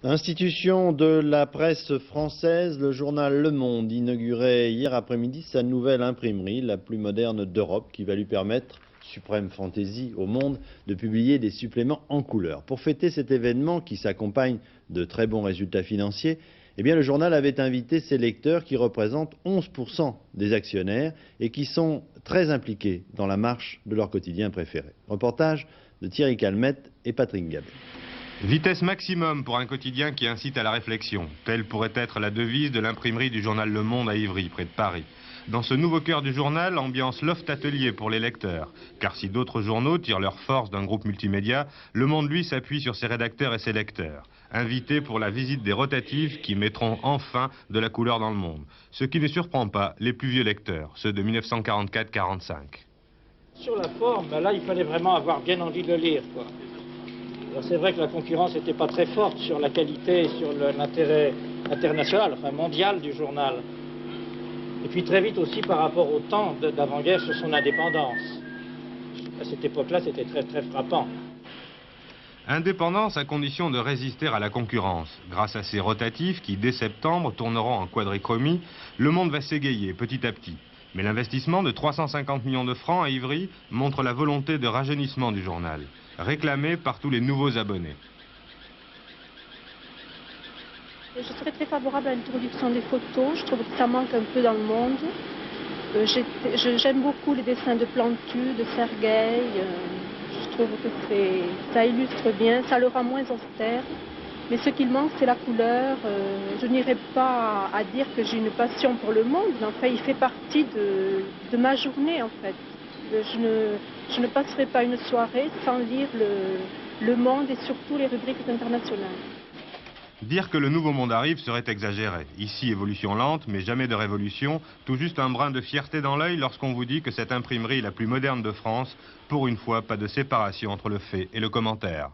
Institution de la presse française, le journal Le Monde inaugurait hier après-midi sa nouvelle imprimerie, la plus moderne d'Europe, qui va lui permettre, suprême fantaisie au monde, de publier des suppléments en couleur. Pour fêter cet événement qui s'accompagne de très bons résultats financiers, eh bien, le journal avait invité ses lecteurs qui représentent 11% des actionnaires et qui sont très impliqués dans la marche de leur quotidien préféré. Reportage de Thierry Calmette et Patrick Gabet. Vitesse maximum pour un quotidien qui incite à la réflexion. Telle pourrait être la devise de l'imprimerie du journal Le Monde à Ivry, près de Paris. Dans ce nouveau cœur du journal, ambiance loft-atelier pour les lecteurs. Car si d'autres journaux tirent leur force d'un groupe multimédia, Le Monde, lui, s'appuie sur ses rédacteurs et ses lecteurs. Invités pour la visite des rotatives qui mettront enfin de la couleur dans le monde. Ce qui ne surprend pas les plus vieux lecteurs, ceux de 1944-45. Sur la forme, là, il fallait vraiment avoir bien envie de le lire, quoi. C'est vrai que la concurrence n'était pas très forte sur la qualité et sur l'intérêt international, enfin mondial du journal. Et puis très vite aussi par rapport au temps d'avant-guerre sur son indépendance. À cette époque-là, c'était très très frappant. Indépendance à condition de résister à la concurrence. Grâce à ces rotatifs qui, dès septembre, tourneront en quadrichromie, le monde va s'égayer petit à petit. Mais l'investissement de 350 millions de francs à Ivry montre la volonté de rajeunissement du journal, réclamé par tous les nouveaux abonnés. Je serais très favorable à l'introduction des photos. Je trouve que ça manque un peu dans le monde. J'aime beaucoup les dessins de Plantu, de Sergueï. Je trouve que ça illustre bien, ça le rend moins austère. Mais ce qu'il manque, c'est la couleur. Je n'irai pas à dire que j'ai une passion pour le monde, mais enfin, il fait partie de ma journée, en fait. Je ne passerai pas une soirée sans lire le Monde et surtout les rubriques internationales. Dire que le nouveau monde arrive serait exagéré. Ici, évolution lente, mais jamais de révolution. Tout juste un brin de fierté dans l'œil lorsqu'on vous dit que cette imprimerie est la plus moderne de France. Pour une fois, pas de séparation entre le fait et le commentaire.